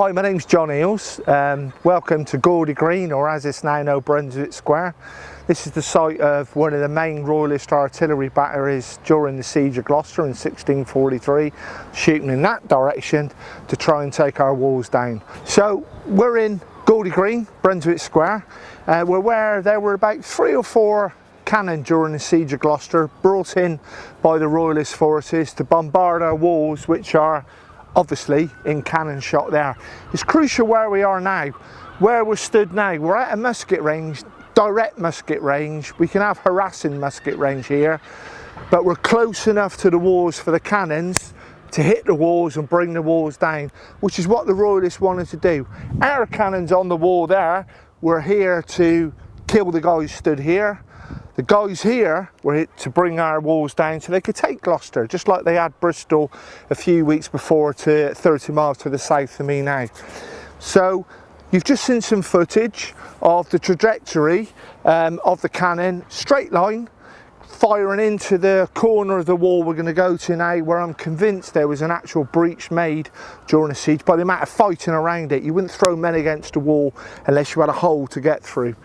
Hi, my name's Jon Eeles. Welcome to Gawdy Green, or as it's now known, Brunswick Square. This is the site of one of the main Royalist artillery batteries during the Siege of Gloucester in 1643, shooting in that direction to try and take our walls down. So we're in Gawdy Green, Brunswick Square. We're where there were about 3 or 4 cannon during the Siege of Gloucester, brought in by the Royalist forces to bombard our walls, which are obviously in cannon shot there. It's crucial where we are now, where we're stood now. We're at a musket range, direct musket range. We can have harassing musket range here, but we're close enough to the walls for the cannons to hit the walls and bring the walls down, which is what the Royalists wanted to do. Our cannons on the wall there were here to kill the guys stood here. The guys here were to bring our walls down so they could take Gloucester, just like they had Bristol a few weeks before, to 30 miles to the south of me now. So you've just seen some footage of the trajectory of the cannon, straight line, firing into the corner of the wall we're going to go to now, where I'm convinced there was an actual breach made during the siege. By the amount of fighting around it, you wouldn't throw men against a wall unless you had a hole to get through.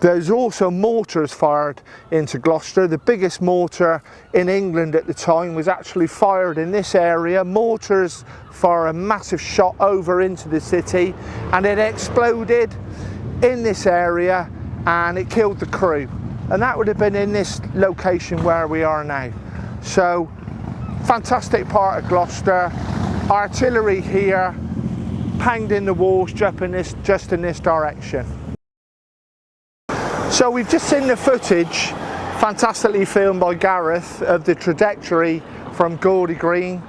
There's also mortars fired into Gloucester. The biggest mortar in England at the time was actually fired in this area. Mortars fire a massive shot over into the city, and it exploded in this area and it killed the crew. And that would have been in this location where we are now. So, fantastic part of Gloucester. Artillery here, panged in the walls just in this direction. So we've just seen the footage, fantastically filmed by Gareth, of the trajectory from Gawdy Green,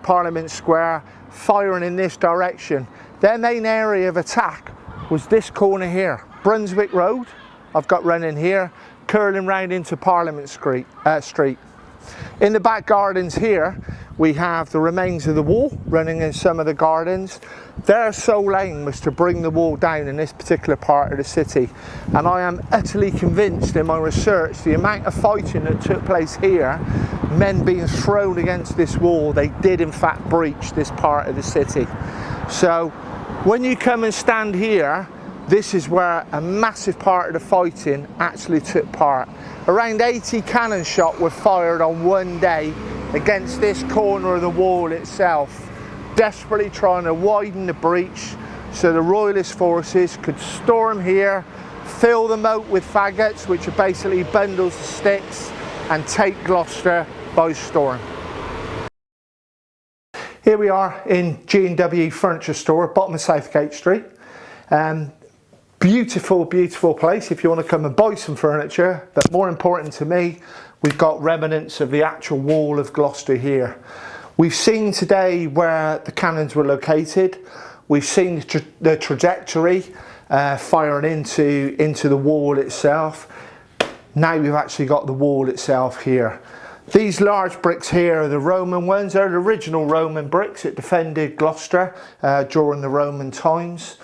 Parliament Square, firing in this direction. Their main area of attack was this corner here, Brunswick Road, I've got running here, curling round into Parliament Street. In the back gardens here, we have the remains of the wall running in some of the gardens. Their sole aim was to bring the wall down in this particular part of the city. And I am utterly convinced in my research, the amount of fighting that took place here, men being thrown against this wall, they did in fact breach this part of the city. So when you come and stand here, this is where a massive part of the fighting actually took part. Around 80 cannon shot were fired on one day against this corner of the wall itself, desperately trying to widen the breach so the Royalist forces could storm here, fill the moat with faggots, which are basically bundles of sticks, and take Gloucester by storm. Here we are in G&W Furniture Store, bottom of Southgate Street. Beautiful, beautiful place if you want to come and buy some furniture, but more important to me, we've got remnants of the actual wall of Gloucester here. We've seen today where the cannons were located. We've seen the trajectory firing into the wall itself. Now we've actually got the wall itself here. These large bricks here are the Roman ones. They're the original Roman bricks that defended Gloucester during the Roman times.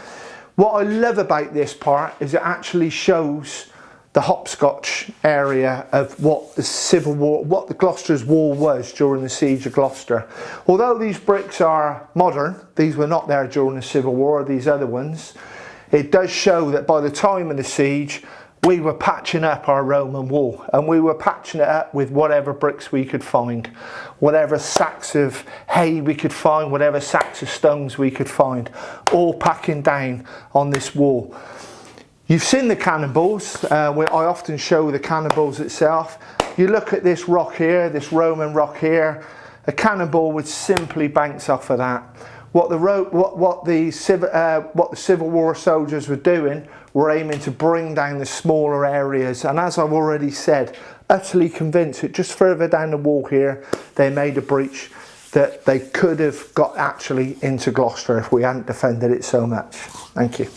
What I love about this part is it actually shows the hopscotch area of what the Civil War, what the Gloucester's wall was during the Siege of Gloucester. Although these bricks are modern, these were not there during the Civil War, these other ones, it does show that by the time of the siege, we were patching up our Roman wall, and we were patching it up with whatever bricks we could find, whatever sacks of hay we could find, whatever sacks of stones we could find, all packing down on this wall. You've seen the cannonballs, where I often show the cannonballs itself. You look at this rock here, this Roman rock here, a cannonball would simply bounce off of that. What the Civil War soldiers were doing were aiming to bring down the smaller areas, and as I've already said, utterly convinced that just further down the wall here they made a breach that they could have got actually into Gloucester if we hadn't defended it so much. Thank you.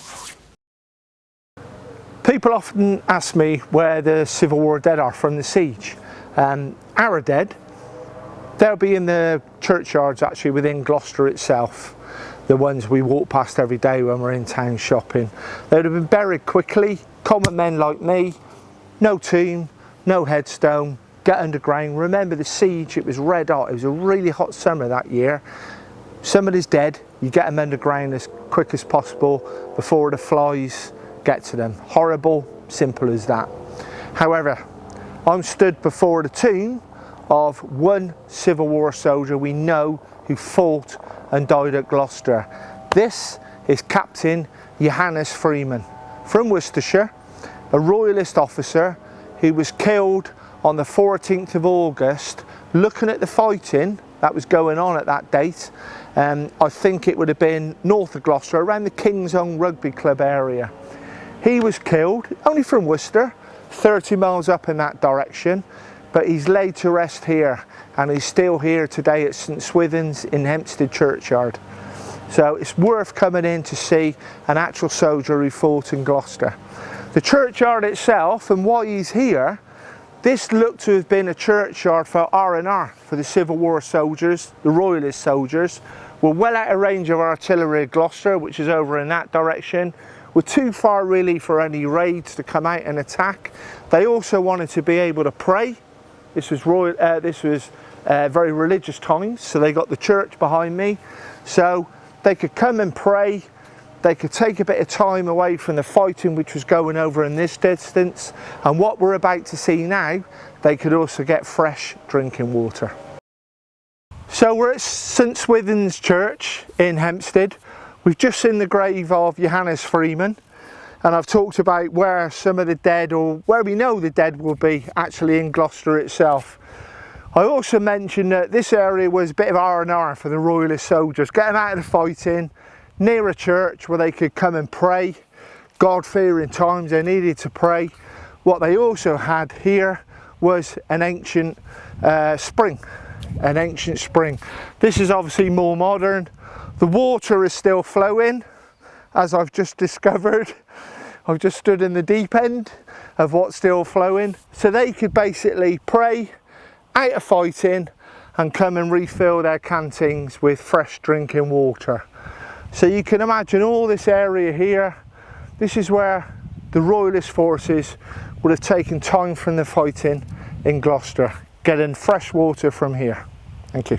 People often ask me where the Civil War dead are from the siege. Our dead, they'll be in the churchyards actually within Gloucester itself. The ones we walk past every day when we're in town shopping. They would have been buried quickly, common men like me, no tomb, no headstone, get underground. Remember the siege, it was red hot, it was a really hot summer that year. Somebody's dead, you get them underground as quick as possible before the flies get to them. Horrible, simple as that. However, I'm stood before the tomb of one Civil War soldier we know who fought and died at Gloucester. This is Captain Johannes Freeman from Worcestershire, a royalist officer who was killed on the 14th of August looking at the fighting that was going on at that date. I think it would have been north of Gloucester, around the King's Own Rugby Club area. He was killed, only from Worcester, 30 miles up in that direction, but he's laid to rest here, and he's still here today at St Swithin's in Hempstead Churchyard. So it's worth coming in to see an actual soldier who fought in Gloucester. The churchyard itself, and why he's here, this looked to have been a churchyard for R&R, for the Civil War soldiers, the royalist soldiers. We're well out of range of artillery at Gloucester, which is over in that direction. We're too far really for any raids to come out and attack. They also wanted to be able to pray. This was very religious times, so they got the church behind me. So they could come and pray. They could take a bit of time away from the fighting which was going over in this distance, and what we're about to see now, they could also get fresh drinking water. So we're at St Swithin's Church in Hempstead. We've just seen the grave of Johannes Freeman, and I've talked about where some of the dead, or where we know the dead will be actually in Gloucester itself. I also mentioned that this area was a bit of R&R for the royalist soldiers, get them out of the fighting, near a church where they could come and pray. God-fearing times, they needed to pray. What they also had here was an ancient spring. This is obviously more modern. The water is still flowing, as I've just discovered. I've just stood in the deep end of what's still flowing. So they could basically pray, out of fighting, and come and refill their canteens with fresh drinking water. So you can imagine all this area here. This is where the royalist forces would have taken time from the fighting in Gloucester, getting fresh water from here. Thank you.